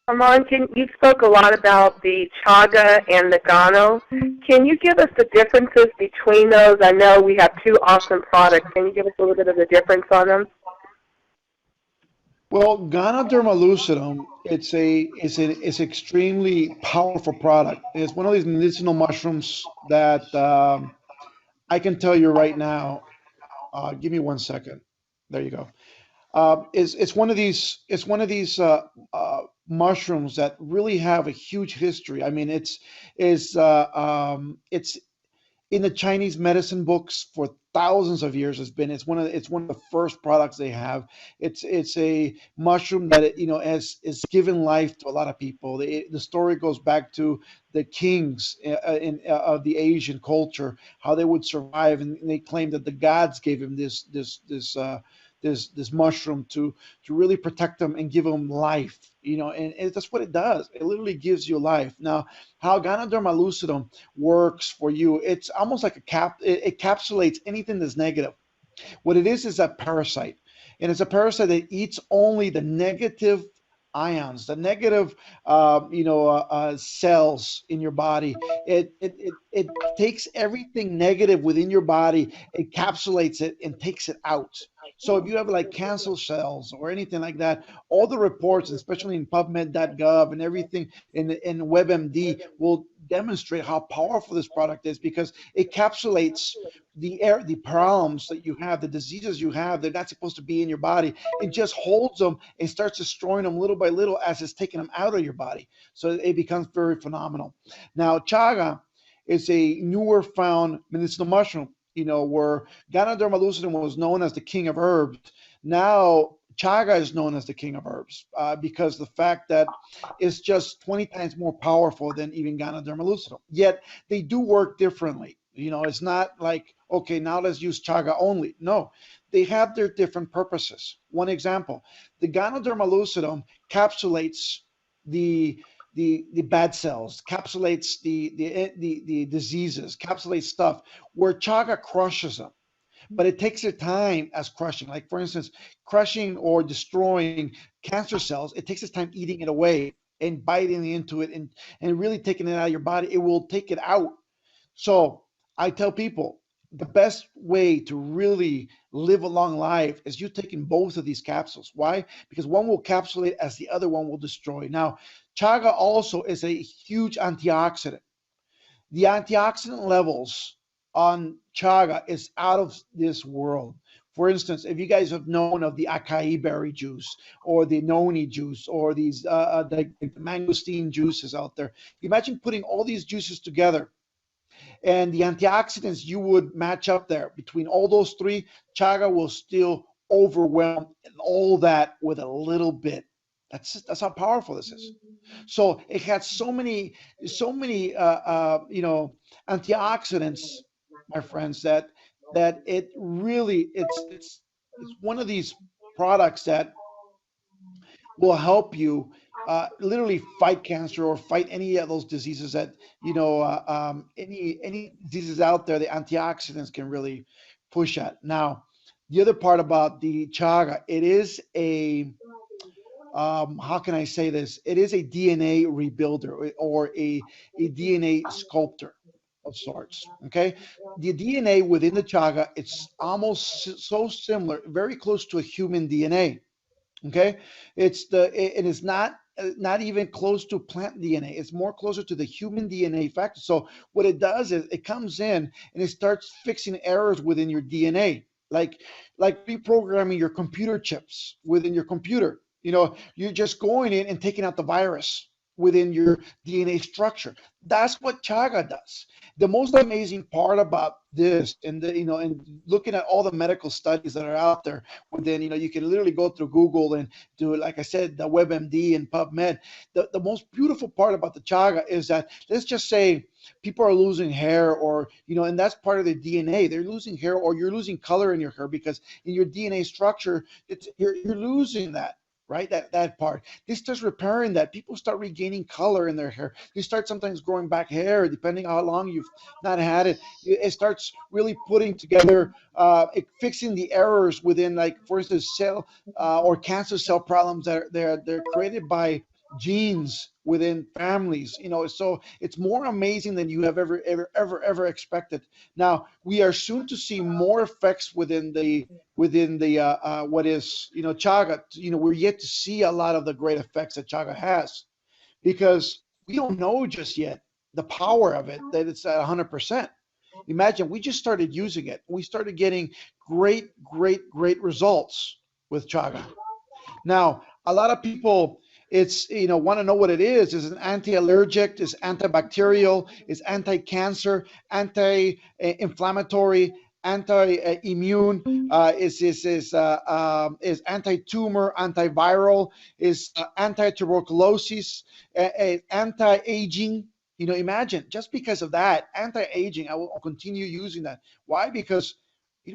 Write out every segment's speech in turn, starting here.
Armand, you spoke a lot about the chaga and the Gano. Can you give us the differences between those? I know we have two awesome products. Can you give us a little bit of the difference on them? Well, Ganoderma lucidum, it's an extremely powerful product. It's one of these medicinal mushrooms that I can tell you right now. Give me 1 second. There you go. It's one of these mushrooms that really have a huge history. I mean, it's in the Chinese medicine books for thousands of years. It's one of the first products they have. It's a mushroom that has given life to a lot of people. The story goes back to the kings of the Asian culture, how they would survive, and they claim that the gods gave him this mushroom to really protect them and give them life. And that's what it does. It literally gives you life. Now, how Ganoderma lucidum works for you, it's almost like it encapsulates anything that's negative. What it is a parasite, and it's a parasite that eats only the negative ions, the negative, cells in your body. It takes everything negative within your body, encapsulates it, and takes it out. So if you have like cancer cells or anything like that, all the reports, especially in PubMed.gov and everything in WebMD, will demonstrate how powerful this product is because it encapsulates the problems that you have, the diseases you have. They're not supposed to be in your body. It just holds them and starts destroying them little by little as it's taking them out of your body. So it becomes very phenomenal. Now, chaga is a newer found medicinal mushroom, where Ganoderma lucidum was known as the king of herbs. Now, chaga is known as the king of herbs because the fact that it's just 20 times more powerful than even Ganoderma lucidum. Yet they do work differently. It's not like, okay, now let's use chaga only. No, they have their different purposes. One example, the Ganoderma lucidum capsulates the the bad cells, capsulates the diseases, capsulates stuff, where chaga crushes them. But it takes a time as crushing. Like for instance, crushing or destroying cancer cells, it takes its time eating it away and biting into it and really taking it out of your body. It will take it out. So I tell people the best way to really live a long life is you taking both of these capsules. Why? Because one will capsulate as the other one will destroy. Now, chaga also is a huge antioxidant. The antioxidant levels on chaga is out of this world. For instance, if you guys have known of the acai berry juice or the noni juice or the mangosteen juices out there, imagine putting all these juices together and the antioxidants you would match up there between all those three. Chaga will still overwhelm all that with a little bit. That's how powerful this is. So it has so many antioxidants, my friends, that it really it's one of these products that will help you literally fight cancer or fight any of those diseases that any diseases out there. The antioxidants can really push at. Now, the other part about the chaga, it is a how can I say this? It is a DNA rebuilder or a DNA sculptor of sorts. Okay, the DNA within the chaga, it's almost so similar, very close to a human DNA. Okay, it is not even close to plant DNA. It's more closer to the human DNA factor. So what it does is it comes in and it starts fixing errors within your DNA, like reprogramming your computer chips within your computer. You're just going in and taking out the virus within your DNA structure. That's what chaga does. The most amazing part about this, and looking at all the medical studies that are out there, within, you can literally go through Google and do, like I said, the WebMD and PubMed. The most beautiful part about the chaga is that, let's just say people are losing hair, or and that's part of their DNA. They're losing hair, or you're losing color in your hair because in your DNA structure, you're losing that, right? That part. This starts repairing that. People start regaining color in their hair. They start sometimes growing back hair, depending on how long you've not had it. It starts really putting together, fixing the errors within, like for instance, cell or cancer cell problems that they're created by genes within families. So it's more amazing than you have ever expected. Now we are soon to see more effects within the what is chaga. We're yet to see a lot of the great effects that chaga has, because we don't know just yet the power of it, that it's at 100%. Imagine, we just started using it. We started getting great results with chaga. Now, a lot of people, it's want to know what it is. Is an anti-allergic, is antibacterial, is anti-cancer, anti-inflammatory, anti-immune, is anti-tumor, antiviral, is anti-tuberculosis, anti-aging. Imagine, just because of that, anti-aging, I will continue using that. Why? Because,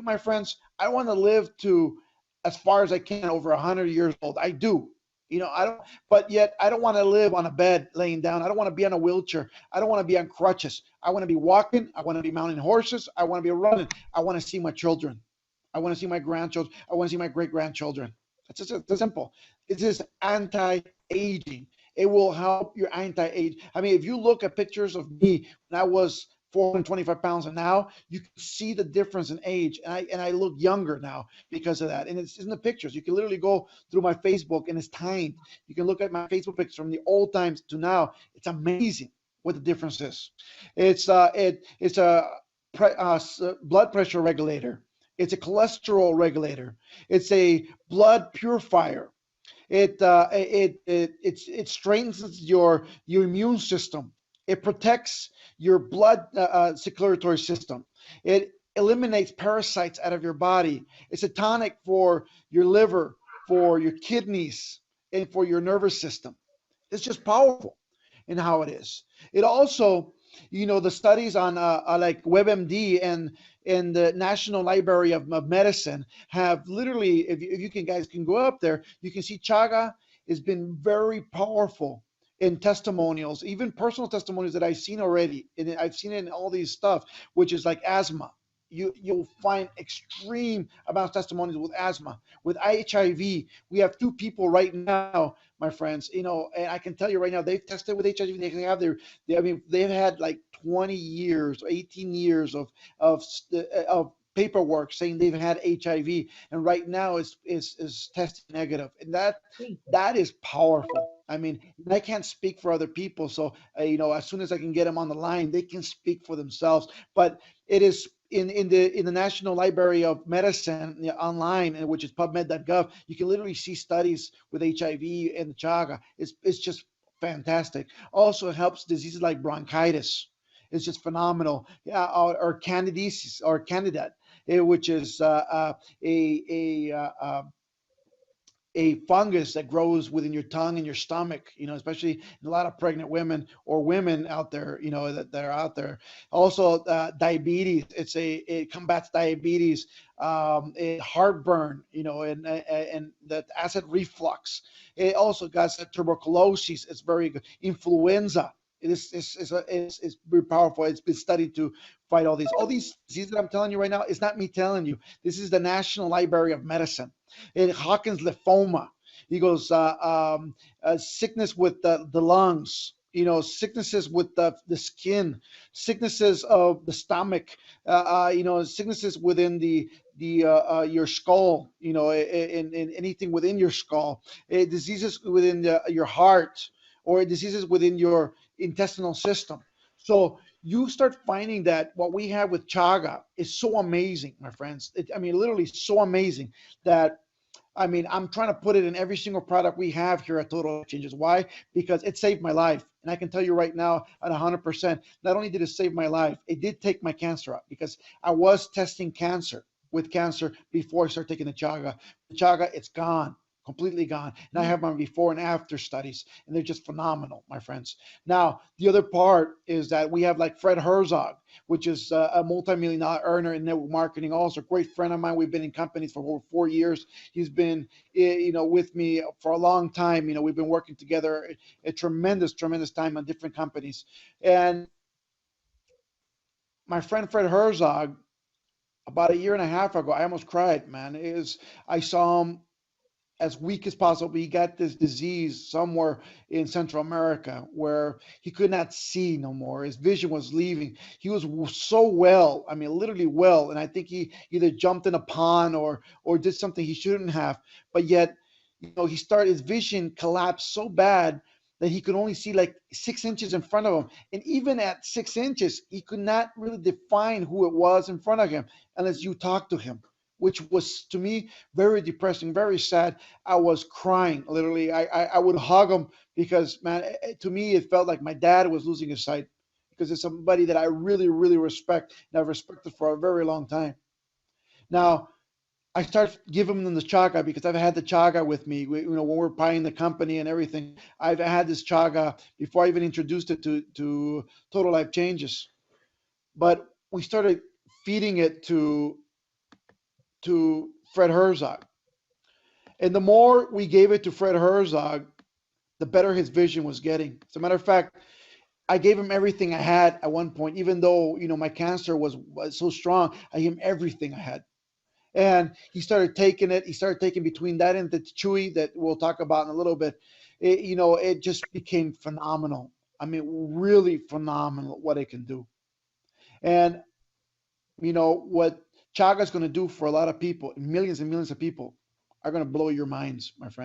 my friends, I want to live to as far as I can, over 100 years old. I do. I don't, but yet I don't want to live on a bed laying down. I don't want to be on a wheelchair. I don't want to be on crutches. I want to be walking. I want to be mounting horses. I want to be running. I want to see my children. I want to see my grandchildren. I want to see my great grandchildren. It's simple. It's just anti-aging. It will help your anti-age. I mean, if you look at pictures of me when I was 425 pounds, and now you can see the difference in age, and I look younger now because of that. And it's in the pictures. You can literally go through my Facebook, and it's timed. You can look at my Facebook pictures from the old times to now. It's amazing what the difference is. It's a blood pressure regulator. It's a cholesterol regulator. It's a blood purifier. It strengthens your immune system. It protects your blood circulatory system. It eliminates parasites out of your body. It's a tonic for your liver, for your kidneys, and for your nervous system. It's just powerful in how it is. It also, the studies on like WebMD and the National Library of Medicine have literally, if you guys can go up there, you can see chaga has been very powerful in testimonials, even personal testimonials that I've seen already, and I've seen it in all these stuff, which is like asthma. You'll find extreme amounts of testimonials with asthma, with HIV. We have two people right now, my friends. And I can tell you right now, they've tested with HIV. They've had like 20 years, 18 years of paperwork saying they've had HIV, and right now is testing negative, and that is powerful. I mean, I can't speak for other people, so as soon as I can get them on the line, they can speak for themselves. But it is in the National Library of Medicine, online, which is PubMed.gov. You can literally see studies with HIV and the chaga. It's just fantastic. Also, it helps diseases like bronchitis. It's just phenomenal. Yeah, or candidiasis or candida, which is a fungus that grows within your tongue and your stomach, especially in a lot of pregnant women or women out there, that are out there. Also, diabetes. It combats diabetes, heartburn, and that acid reflux. It also got tuberculosis. It's very good. Influenza. It's very powerful. It's been studied to fight all these diseases that I'm telling you right now. It's not me telling you. This is the National Library of Medicine. Hawkins lymphoma. He goes sickness with the lungs. Sicknesses with the skin, sicknesses of the stomach. Sicknesses within the your skull. In anything within your skull. Diseases within your heart, or diseases within your intestinal system. So you start finding that what we have with chaga is so amazing, my friends. Literally so amazing that, I'm trying to put it in every single product we have here at Total Changes. Why? Because it saved my life. And I can tell you right now at 100%, not only did it save my life, it did take my cancer out, because I was testing with cancer before I started taking the chaga. The chaga, it's gone. Completely gone. And I have my before and after studies, and they're just phenomenal, my friends. Now, the other part is that we have like Fred Herzog, which is a multi-million-dollar earner in network marketing, also a great friend of mine. We've been in companies for over 4 years. He's been, with me for a long time. We've been working together a tremendous time on different companies. And my friend Fred Herzog, about a year and a half ago, I almost cried, man. I saw him as weak as possible. He got this disease somewhere in Central America where he could not see no more. His vision was leaving. He was so well, I mean, literally well, and I think he either jumped in a pond or did something he shouldn't have. But yet, he started his vision collapsed so bad that he could only see like 6 inches in front of him. And even at 6 inches, he could not really define who it was in front of him unless you talked to him, which was to me very depressing, very sad. I was crying literally. I would hug him because, man, to me, it felt like my dad was losing his sight because it's somebody that I really, really respect and I've respected for a very long time. Now, I start giving them the chaga because I've had the chaga with me. When we're buying the company and everything, I've had this chaga before I even introduced it to Total Life Changes. But we started feeding it to Fred Herzog, and the more we gave it to Fred Herzog, the better his vision was getting. As a matter of fact, I gave him everything I had at one point, even though my cancer was so strong. I gave him everything I had. And he started taking it. He started taking between that and the chewy that we'll talk about in a little bit. It just became phenomenal. I mean, really phenomenal what it can do. And what Chaga is going to do for a lot of people, millions and millions of people, are going to blow your minds, my friend.